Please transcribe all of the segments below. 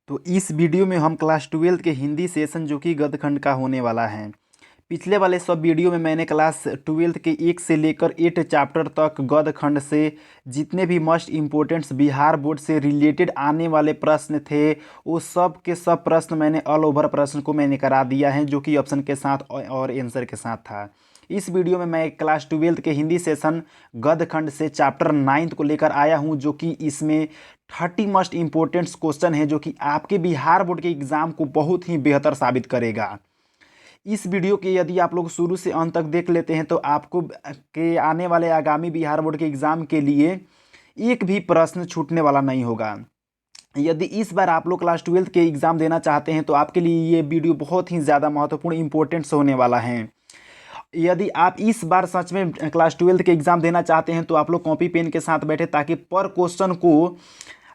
तो इस वीडियो में हम क्लास 12 के हिंदी सेशन जो कि गद्य खंड का होने वाला है। पिछले वाले सब वीडियो में मैंने क्लास 12 के 1 से लेकर 8 चैप्टर तक गद्य खंड से जितने भी मोस्ट इम्पोर्टेंट्स बिहार बोर्ड से रिलेटेड आने वाले प्रश्न थे वो सब के सब प्रश्न मैंने ऑल ओवर प्रश्न को मैंने करा दिया है, जो कि ऑप्शन के साथ और आंसर के साथ था। इस वीडियो में मैं क्लास 12 के हिंदी सेशन गद्य खंड से चैप्टर 9 को लेकर आया हूं, जो कि इसमें 30 मोस्ट इम्पोर्टेंट्स क्वेश्चन है जो कि आपके बिहार बोर्ड के एग्ज़ाम को बहुत ही बेहतर साबित करेगा। इस वीडियो के यदि आप लोग शुरू से अंत तक देख लेते हैं तो आपको के आने वाले आगामी बिहार बोर्ड के एग्ज़ाम के लिए एक भी प्रश्न छूटने वाला नहीं होगा। यदि इस बार आप लोग क्लास 12 के एग्ज़ाम देना चाहते हैं तो आपके लिए ये वीडियो बहुत ही ज़्यादा महत्वपूर्ण इंपॉर्टेंट्स होने वाला है। यदि आप इस बार सच में क्लास 12 के एग्ज़ाम देना चाहते हैं तो आप लोग कॉपी पेन के साथ बैठे, ताकि पर क्वेश्चन को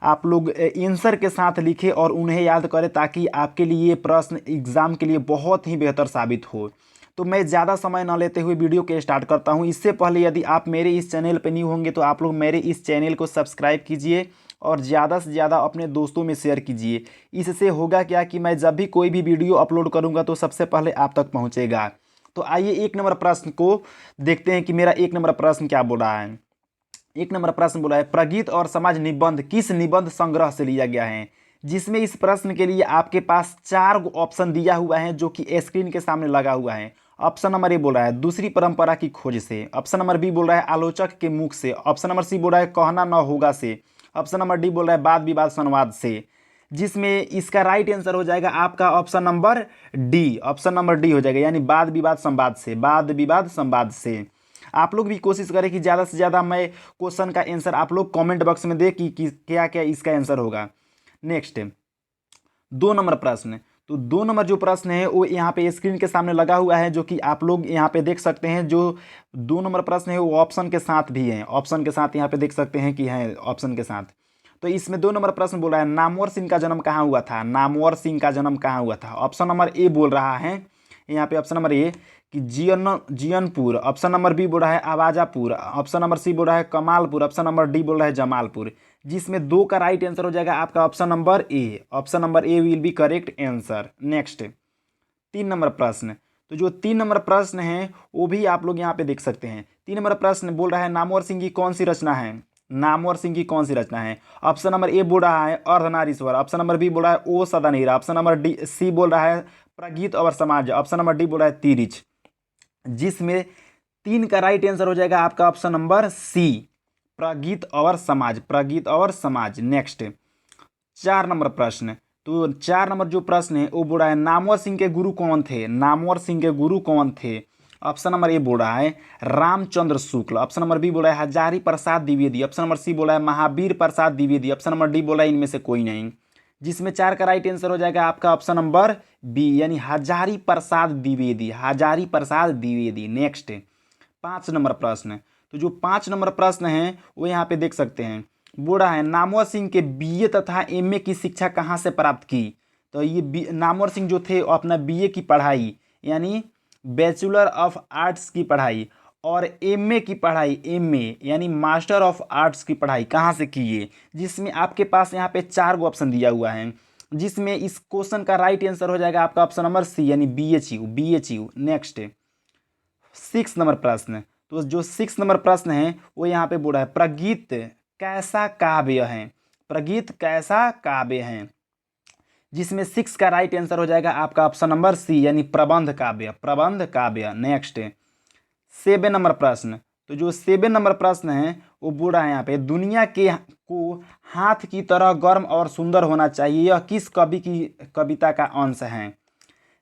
आप लोग आंसर के साथ लिखें और उन्हें याद करें, ताकि आपके लिए ये प्रश्न एग्ज़ाम के लिए बहुत ही बेहतर साबित हो। तो मैं ज़्यादा समय न लेते हुए वीडियो के स्टार्ट करता हूँ। इससे पहले यदि आप मेरे इस चैनल पर न्यू होंगे तो आप लोग मेरे इस चैनल को सब्सक्राइब कीजिए और ज़्यादा से ज़्यादा अपने दोस्तों में शेयर कीजिए। इससे होगा क्या कि मैं जब भी कोई भी वीडियो अपलोड करूँगा तो सबसे पहले आप तक पहुँचेगा। तो आइए एक नंबर प्रश्न को देखते हैं कि मेरा एक नंबर प्रश्न क्या बोल रहा है। एक नंबर प्रश्न बोला है, प्रगीत और समाज निबंध किस निबंध संग्रह से लिया गया है। जिसमें इस प्रश्न के लिए आपके पास 4 ऑप्शन दिया हुआ है जो कि स्क्रीन के सामने लगा हुआ है। ऑप्शन नंबर ए बोल रहा है दूसरी परंपरा की खोज से। ऑप्शन नंबर बी बोल रहा है आलोचक के मुख से। ऑप्शन नंबर सी बोल रहा है कहना न होगा से। ऑप्शन नंबर डी बोल रहा है वाद विवाद संवाद से। जिसमें इसका राइट आंसर हो जाएगा आपका option number D. Option number D हो जाएगा, यानी वाद विवाद संवाद से। वाद विवाद संवाद से। आप लोग भी कोशिश करें कि ज़्यादा से ज़्यादा मैं क्वेश्चन का आंसर आप लोग कमेंट बॉक्स में दें कि क्या क्या इसका आंसर होगा। नेक्स्ट 2 नंबर प्रश्न। तो 2 नंबर जो प्रश्न है वो यहाँ पे स्क्रीन के सामने लगा हुआ है, जो कि आप लोग यहाँ पे देख सकते हैं। जो 2 नंबर प्रश्न है वो ऑप्शन के साथ भी है, ऑप्शन के साथ यहाँ पे देख सकते हैं कि है ऑप्शन के साथ। तो इसमें 2 नंबर प्रश्न बोल रहा है नामवर सिंह का जन्म कहाँ हुआ था। नामवर सिंह का जन्म कहाँ हुआ था। ऑप्शन नंबर ए बोल रहा है यहाँ पे, ऑप्शन नंबर ए कि जियनपुर। ऑप्शन नंबर बी बोल रहा है आवाजापुर। ऑप्शन नंबर सी बोल रहा है कमालपुर। ऑप्शन नंबर डी बोल रहा है जमालपुर। जिसमें 2 का राइट आंसर हो जाएगा आपका option number A. Option number A will be correct answer. Next 3 number प्रश्न। तो जो 3 नंबर प्रश्न है वो भी आप लोग यहाँ पे देख सकते हैं। 3 नंबर प्रश्न बोल रहा है नामवर सिंह की कौन सी रचना है। नामवर सिंह की कौन सी रचना है। ऑप्शन नंबर ए बोल रहा है अर्धनारीश्वर। ऑप्शन नंबर बी बोल रहा है ओ सदनीरा। ऑप्शन नंबर डी सी बोल रहा है प्रगीत और समाज। ऑप्शन नंबर डी बोल रहा है तिरिच। जिसमें 3 का राइट आंसर हो जाएगा आपका ऑप्शन नंबर सी, प्रगीत और समाज। प्रगीत और समाज। नेक्स्ट 4 नंबर प्रश्न। तो 4 नंबर जो प्रश्न है वो बोल रहा है नामवर सिंह के गुरु कौन थे। नामवर सिंह के गुरु कौन थे। ऑप्शन नंबर ए बोल रहा है Ramchandra Shukla. Option number B बोल रहा है Hazari Prasad Dwivedi. Option number C बोल रहा है Mahavir Prasad Dwivedi. Option number D बोल रहा है इनमें से कोई नहीं। जिसमें 4 का राइट आंसर हो जाएगा आपका ऑप्शन नंबर बी, यानी हजारी प्रसाद द्विवेदी। हजारी प्रसाद द्विवेदी। नेक्स्ट 5 नंबर प्रश्न। तो जो 5 नंबर प्रश्न है वो यहाँ पे देख सकते हैं। बोल रहा है नामवर सिंह के बीए तथा एमए की शिक्षा कहाँ से प्राप्त की। तो ये नामवर सिंह जो थे अपना बीए की पढ़ाई यानी बैचलर ऑफ आर्ट्स की पढ़ाई और एमए की पढ़ाई, एमए यानी मास्टर ऑफ आर्ट्स की पढ़ाई कहाँ से की है। जिसमें आपके पास यहाँ पे 4 गो ऑप्शन दिया हुआ है, जिसमें इस क्वेश्चन का राइट आंसर हो जाएगा आपका ऑप्शन नंबर सी, यानी बीएचयू। बीएचयू। नेक्स्ट 6 नंबर प्रश्न। तो जो 6 नंबर प्रश्न है वो यहाँ पे बोल रहा है प्रगीत कैसा काव्य है। प्रगीत कैसा काव्य है। जिसमें 6 का राइट आंसर हो जाएगा आपका ऑप्शन नंबर सी, यानी प्रबंध काव्य। प्रबंध काव्य। नेक्स्ट 7 नंबर प्रश्न। तो जो 7 नंबर प्रश्न है वो बोल रहा है यहाँ पे दुनिया के को हाथ की तरह गर्म और सुंदर होना चाहिए, यह किस कवि की कविता का अंश है।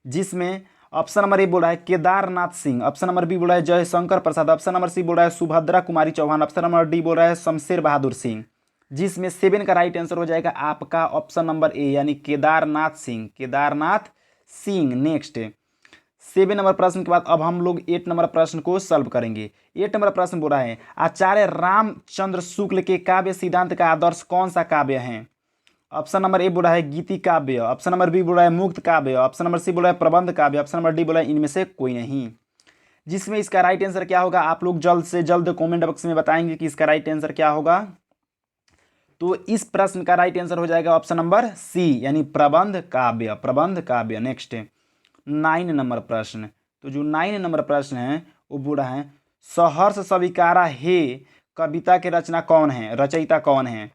जिसमें ऑप्शन नंबर ए बोल रहा है Kedarnath Singh. Option number B बोल रहा है Jaishankar Prasad. Option number C बोल रहा है Subhadra Kumari Chauhan. Option number D बोल रहा है शमशेर बहादुर सिंह। जिसमें 7 का राइट आंसर हो जाएगा आपका ऑप्शन नंबर ए, यानी केदारनाथ सिंह। केदारनाथ सिंह। नेक्स्ट 7 नंबर प्रश्न के बाद अब हम लोग 8 नंबर प्रश्न को सॉल्व करेंगे। 8 नंबर प्रश्न बोल रहा है आचार्य रामचंद्र शुक्ल के काव्य सिद्धांत का आदर्श कौन सा काव्य है। ऑप्शन नंबर ए बोल रहा है गीति काव्य। ऑप्शन नंबर बी बोल रहा है मुक्त काव्य। ऑप्शन नंबर सी बोल रहा है प्रबंध काव्य। ऑप्शन नंबर डी बोल रहा है इनमें से कोई नहीं। जिसमें इसका राइट आंसर क्या होगा आप लोग जल्द से जल्द कमेंट बॉक्स में बताएंगे कि इसका राइट आंसर क्या होगा। तो इस प्रश्न का राइट आंसर हो जाएगा ऑप्शन नंबर सी, यानी प्रबंध काव्य, प्रबंध काव्य। नेक्स्ट 9 नंबर प्रश्न। तो जो 9 नंबर प्रश्न है वो बोल रहा है सहर्ष स्वीकारा हे कविता के रचना कौन है, रचयिता कौन है।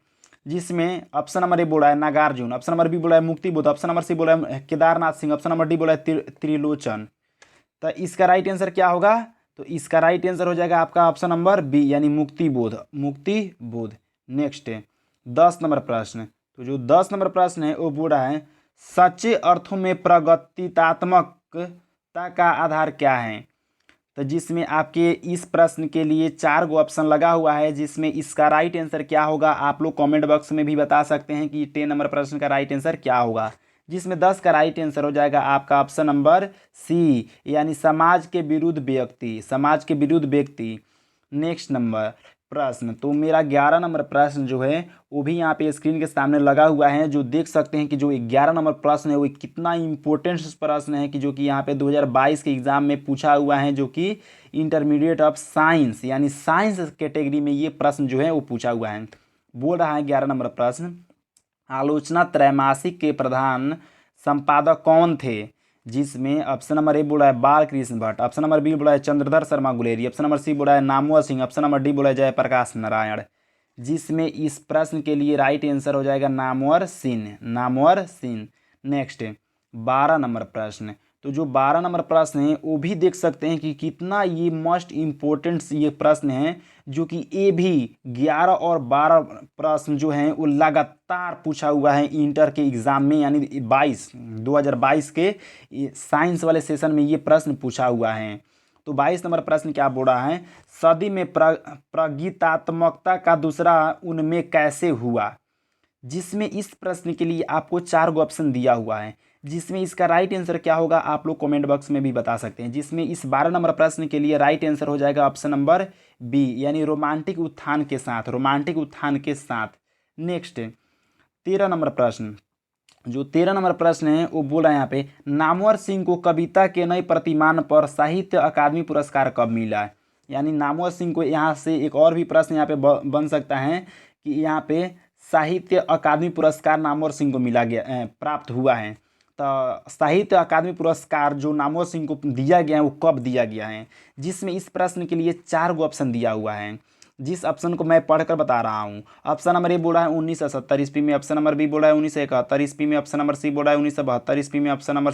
जिसमें ऑप्शन नंबर ए बोला है नागार्जुन, ऑप्शन नंबर बी बोला है मुक्तिबोध, ऑप्शन नंबर सी बोला है Kedarnath Singh, option number D बोला है त्रिलोचन। तो इसका राइट आंसर क्या होगा, तो इसका राइट आंसर हो जाएगा आपका ऑप्शन नंबर बी, यानी मुक्तिबोध, मुक्तिबोध। नेक्स्ट 10 नंबर प्रश्न। तो जो 10 नंबर प्रश्न है वो बोल रहा है सच्चे अर्थों में प्रगतितात्मकता का आधार क्या है। तो जिसमें आपके इस प्रश्न के लिए 4 गो ऑप्शन लगा हुआ है, जिसमें इसका राइट आंसर क्या होगा आप लोग कमेंट बॉक्स में भी बता सकते हैं कि 10 नंबर प्रश्न का राइट आंसर क्या होगा। जिसमें 10 का राइट आंसर हो जाएगा आपका ऑप्शन नंबर सी, यानी समाज के विरुद्ध व्यक्ति, समाज के विरुद्ध व्यक्ति। नेक्स्ट नंबर प्रश्न। तो मेरा 11 नंबर प्रश्न जो है वो भी यहाँ पे स्क्रीन के सामने लगा हुआ है, जो देख सकते हैं कि जो 11 नंबर प्रश्न है वो कितना इम्पोर्टेंट प्रश्न है कि जो कि यहाँ पे 2022 के एग्जाम में पूछा हुआ है, जो कि इंटरमीडिएट ऑफ साइंस यानी साइंस कैटेगरी में ये प्रश्न जो है वो पूछा हुआ है। बोल रहा है 11 नंबर प्रश्न आलोचना त्रैमासिक के प्रधान संपादक कौन थे। जिसमें ऑप्शन नंबर ए बोला है Balkrishna Bhatt, option number B बोला है Chandradhar Sharma Guleri, option number C बोला है Namvar Singh, option number D बोला है जयप्रकाश नारायण। जिसमें इस प्रश्न के लिए राइट आंसर हो जाएगा नामवर सिंह, नामवर सिंह। नेक्स्ट 12 नंबर प्रश्न। तो जो 12 नंबर प्रश्न है वो भी देख सकते हैं कि कितना ये मोस्ट इम्पोर्टेंट ये प्रश्न है, जो कि ये भी 11 और 12 प्रश्न जो हैं वो लगातार पूछा हुआ है इंटर के एग्ज़ाम में, यानी 2022 के साइंस वाले सेशन में ये प्रश्न पूछा हुआ है। तो 22 नंबर प्रश्न क्या बोल रहा है सदी में प्रगीतात्मकता का दूसरा उनमें कैसे हुआ। जिसमें इस प्रश्न के लिए आपको 4 गो ऑप्शन दिया हुआ है, जिसमें इसका राइट आंसर क्या होगा आप लोग कमेंट बॉक्स में भी बता सकते हैं। जिसमें इस 12 नंबर प्रश्न के लिए राइट आंसर हो जाएगा ऑप्शन नंबर बी, यानी रोमांटिक उत्थान के साथ, रोमांटिक उत्थान के साथ। नेक्स्ट 13 नंबर प्रश्न। जो 13 नंबर प्रश्न है वो बोला यहाँ पे नामवर सिंह को कविता के नए प्रतिमान पर साहित्य अकादमी पुरस्कार कब मिला है। यानी नामवर सिंह को यहाँ से एक और भी प्रश्न यहाँ पे बन सकता है कि यहाँ पे साहित्य अकादमी पुरस्कार नामवर सिंह को मिला गया, प्राप्त हुआ है। तो साहित्य अकादमी पुरस्कार जो नामवर सिंह को दिया गया है वो कब दिया गया है। जिसमें इस प्रश्न के लिए 4 गो ऑप्शन दिया हुआ है, जिस ऑप्शन को मैं पढ़कर बता रहा हूँ। ऑप्शन नंबर ए बोला है 1970 ईस्वी में, ऑप्शन नंबर बी बोला है 1971 ईस्वी में, ऑप्शन नंबर सी बोला है 1972 ईस्वी में, ऑप्शन नंबर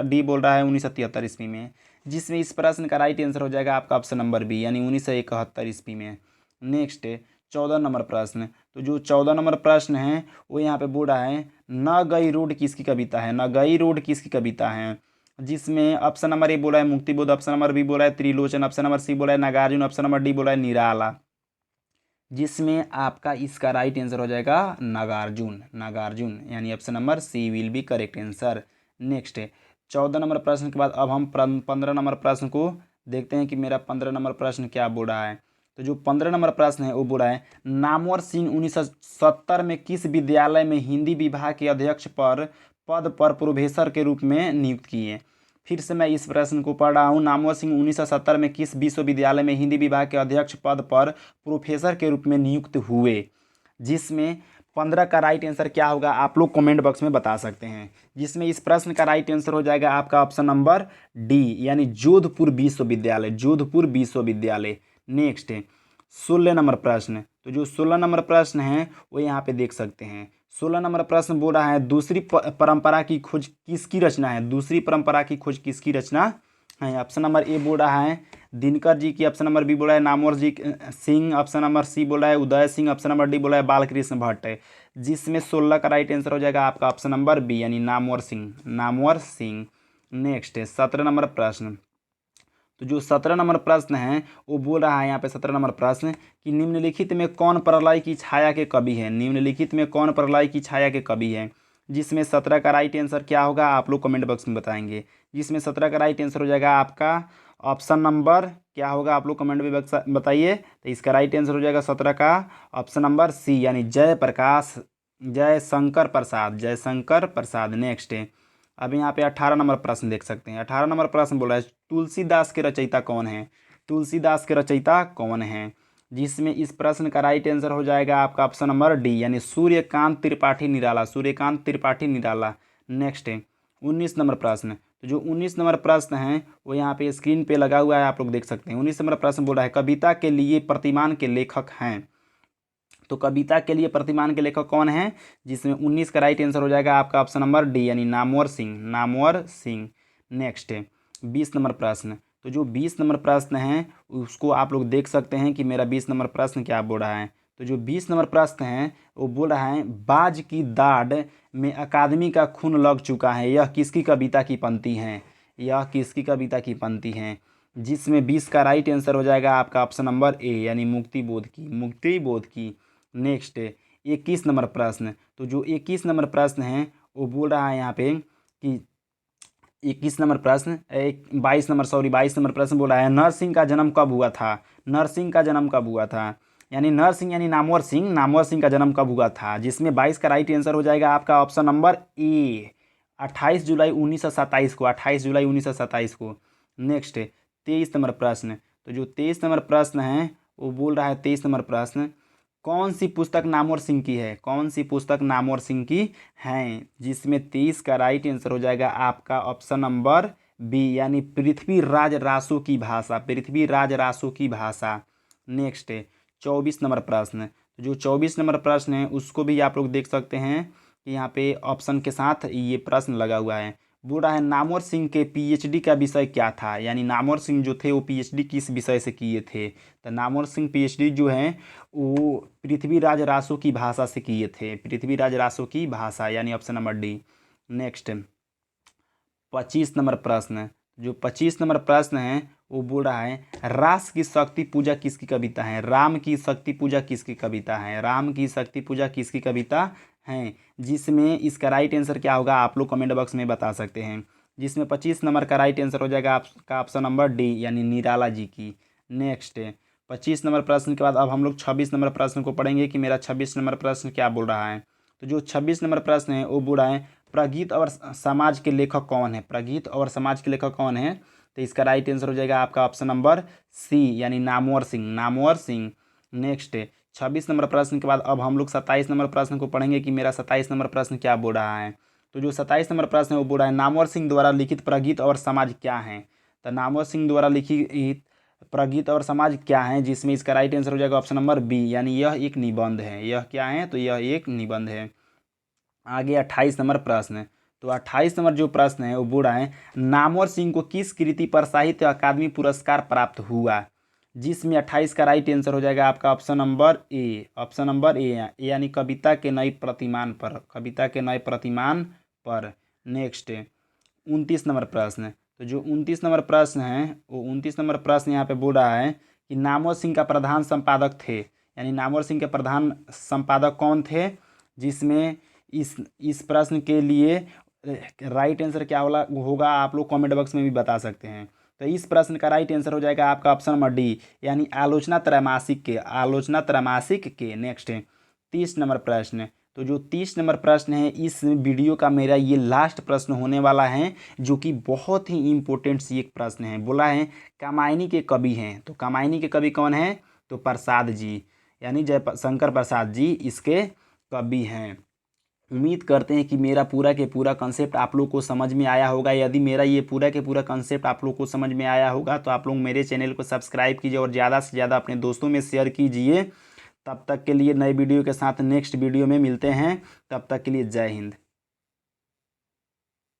डी बोल रहा है 1973 ईस्वी में। जिसमें इस प्रश्न का राइट आंसर हो जाएगा आपका ऑप्शन नंबर बी, यानी 1971 ईस्वी में। नेक्स्ट 14 नंबर प्रश्न। तो जो 14 नंबर प्रश्न है वो यहाँ पे बोल रहा है न गई रोड किसकी कविता है, न गई रोड किसकी कविता है। जिसमें ऑप्शन नंबर ए बोला है मुक्तिबोध, ऑप्शन नंबर बी बोला है त्रिलोचन, ऑप्शन नंबर सी बोला है नागार्जुन, ऑप्शन नंबर डी बोला है निराला। जिसमें आपका इसका राइट आंसर हो जाएगा नागार्जुन, नागार्जुन, यानी option number C will be correct answer. Next 14 number प्रश्न के बाद अब हम 15 नंबर प्रश्न को देखते हैं कि मेरा 15 नंबर प्रश्न क्या बोल रहा है। तो जो 15 नंबर प्रश्न है वो बोला है नामवर सिंह 1970 में किस विद्यालय में हिंदी विभाग के अध्यक्ष पद पर प्रोफेसर के रूप में नियुक्त किए। फिर से मैं इस प्रश्न को पढ़ रहा हूँ। नामवर सिंह 1970 में किस विश्वविद्यालय में हिंदी विभाग के अध्यक्ष पद पर प्रोफेसर के रूप में नियुक्त हुए। जिसमें 15 का राइट आंसर क्या होगा आप लोग कमेंट बॉक्स में बता सकते हैं। जिसमें इस प्रश्न का राइट आंसर हो जाएगा आपका ऑप्शन नंबर डी, यानी जोधपुर विश्वविद्यालय, जोधपुर विश्वविद्यालय। नेक्स्ट 16 नंबर प्रश्न। तो जो 16 नंबर प्रश्न है वो यहाँ पे देख सकते हैं। 16 नंबर प्रश्न बोल रहा है दूसरी परंपरा की खोज किसकी रचना है, दूसरी परंपरा की खोज किसकी रचना है। ऑप्शन नंबर ए बोल रहा है दिनकर जी की, ऑप्शन नंबर बी बोला है नामवर जी सिंह, ऑप्शन नंबर सी बोला है Uday Singh, option number D बोला है बालकृष्ण भट्ट। जिसमें 16 का राइट आंसर हो जाएगा आपका ऑप्शन नंबर बी, यानी नामवर सिंह, नामवर सिंह। नेक्स्ट 17 नंबर प्रश्न। तो जो 17 नंबर प्रश्न है वो बोल रहा है यहाँ पे 17 नंबर प्रश्न कि निम्नलिखित में कौन प्रलय की छाया के कवि है, निम्नलिखित में कौन प्रलय की छाया के कवि है। जिसमें 17 का राइट आंसर क्या होगा आप लोग कमेंट बॉक्स में बताएंगे। जिसमें 17 का राइट आंसर हो जाएगा आपका ऑप्शन नंबर क्या होगा आप लोग कमेंट में बताइए। तो इसका राइट आंसर हो जाएगा 17 का ऑप्शन नंबर सी, यानी जयप्रकाश, जयशंकर प्रसाद, जयशंकर प्रसाद। नेक्स्ट अब यहाँ पे 18 नंबर प्रश्न देख सकते हैं। 18 नंबर प्रश्न बोला है तुलसीदास के रचयिता कौन है, तुलसीदास के रचयिता कौन है। जिसमें इस प्रश्न का राइट आंसर हो जाएगा आपका ऑप्शन नंबर डी यानी सूर्यकांत त्रिपाठी निराला, सूर्यकांत त्रिपाठी निराला। नेक्स्ट है 19 नंबर प्रश्न। तो जो 19 नंबर प्रश्न है वो यहाँ पे स्क्रीन पे लगा हुआ है, आप लोग देख सकते हैं। 19 नंबर प्रश्न बोल रहा है कविता के लिए प्रतिमान के लेखक हैं। तो कविता के लिए प्रतिमान के लेखक कौन है, जिसमें 19 का राइट आंसर हो जाएगा आपका ऑप्शन नंबर डी यानी नामवर सिंह, नामवर सिंह। नेक्स्ट है 20 नंबर प्रश्न। तो जो 20 नंबर प्रश्न है उसको आप लोग देख सकते हैं कि मेरा 20 नंबर प्रश्न क्या बोल रहा है। तो जो 20 नंबर प्रश्न है वो बोल रहा है बाज की दाढ़ में अकादमी का खून लग चुका है, यह किसकी कविता की पंक्ति है, यह किसकी कविता की पंक्ति है, जिसमें 20 का राइट आंसर हो जाएगा आपका ऑप्शन नंबर ए यानी मुक्तिबोध की, मुक्तिबोध की। नेक्स्ट 21 नंबर प्रश्न। तो जो 21 नंबर प्रश्न है वो बोल रहा है यहाँ पे कि 21 नंबर प्रश्न 22 नंबर प्रश्न बोल रहा है नरसिंह का जन्म कब हुआ था, नरसिंह का जन्म कब हुआ था, यानी नरसिंह यानी नामवर सिंह, नामवर सिंह का जन्म कब हुआ था, जिसमें 22 का राइट आंसर हो जाएगा आपका ऑप्शन नंबर ए 28 जुलाई 1927 को, 28 जुलाई 1927 को। नेक्स्ट 23 नंबर प्रश्न। तो जो 23 नंबर प्रश्न है वो बोल रहा है 23 नंबर प्रश्न कौन सी पुस्तक नामवर सिंह की है, कौन सी पुस्तक नामवर सिंह की है, जिसमें 23 का राइट आंसर हो जाएगा आपका ऑप्शन नंबर बी यानी पृथ्वीराज रासो की भाषा, पृथ्वीराज रासो की भाषा। नेक्स्ट 24 नंबर प्रश्न। तो जो 24 नंबर प्रश्न है उसको भी आप लोग देख सकते हैं कि यहाँ पे ऑप्शन के साथ ये प्रश्न लगा हुआ है। बोल रहा है नामवर सिंह के पीएचडी का विषय क्या था, यानी नामवर सिंह जो थे वो पीएचडी किस विषय से किए थे। तो नामवर सिंह पीएचडी जो है वो पृथ्वीराज रासो की भाषा से किए थे, पृथ्वीराज रासो की भाषा यानी option number D. Next 25 number प्रश्न। जो 25 नंबर प्रश्न है वो बोल रहा है रास की शक्ति पूजा किसकी कविता है, राम की शक्ति पूजा किसकी कविता है, राम की शक्ति पूजा किसकी कविता है, जिसमें इसका राइट आंसर क्या होगा आप लोग कमेंट बॉक्स में बता सकते हैं। जिसमें 25 नंबर का राइट आंसर हो जाएगा आपका ऑप्शन नंबर डी यानी निराला जी की। नेक्स्ट 25 नंबर प्रश्न के बाद अब हम लोग 26 नंबर प्रश्न को पढ़ेंगे कि मेरा 26 नंबर प्रश्न क्या बोल रहा है। तो जो 26 नंबर प्रश्न है वो बोल रहा है प्रगीत और समाज के लेखक कौन है, प्रगीत और समाज के लेखक कौन है। तो इसका राइट आंसर हो जाएगा आपका ऑप्शन नंबर सी यानी नामवर सिंह, नामवर सिंह। नेक्स्ट 26 नंबर प्रश्न के बाद अब हम लोग 27 नंबर प्रश्न को पढ़ेंगे कि मेरा 27 नंबर प्रश्न क्या बोल रहा है। तो जो 27 नंबर प्रश्न है वो बोल रहा है नामवर सिंह द्वारा लिखित प्रगीत और समाज क्या है। तो नामवर सिंह द्वारा लिखित प्रगीत और समाज क्या है, जिसमें इसका राइट आंसर हो जाएगा ऑप्शन नंबर बी यानी यह एक निबंध है, यह क्या है तो यह एक निबंध है। आगे 28 नंबर प्रश्न। तो 28 नंबर जो प्रश्न है वो बोल रहा है नामवर सिंह को किस कृति पर साहित्य अकादमी पुरस्कार प्राप्त हुआ, जिसमें 28 का राइट आंसर हो जाएगा आपका option number A, option number A यानी कविता के नए प्रतिमान पर, कविता के नए प्रतिमान पर। नेक्स्ट 29 नंबर प्रश्न। तो जो 29 नंबर प्रश्न है वो 29 नंबर प्रश्न यहाँ पे बोल रहा है कि नामवर सिंह का प्रधान संपादक थे, यानी नामवर सिंह के प्रधान संपादक कौन थे, जिसमें इस प्रश्न के लिए राइट आंसर क्या होगा आप लोग कमेंट बॉक्स में भी बता सकते हैं। तो इस प्रश्न का राइट आंसर हो जाएगा आपका ऑप्शन नंबर डी यानी आलोचना त्रैमासिक के, आलोचना त्रैमासिक के। नेक्स्ट 30 नंबर प्रश्न। तो जो 30 नंबर प्रश्न है इस वीडियो का मेरा ये लास्ट प्रश्न होने वाला है, जो कि बहुत ही इम्पोर्टेंट सी एक प्रश्न है। बोला है कामायनी के कवि हैं, तो कामायनी के कवि कौन है तो प्रसाद जी यानी जयशंकर प्रसाद जी इसके कवि हैं। उम्मीद करते हैं कि मेरा पूरा के पूरा कंसेप्ट आप लोग को समझ में आया होगा। यदि मेरा ये पूरा के पूरा कंसेप्ट आप लोग को समझ में आया होगा तो आप लोग मेरे चैनल को सब्सक्राइब कीजिए और ज़्यादा से ज़्यादा अपने दोस्तों में शेयर कीजिए। तब तक के लिए नए वीडियो के साथ नेक्स्ट वीडियो में मिलते हैं, तब तक के लिए जय हिंद।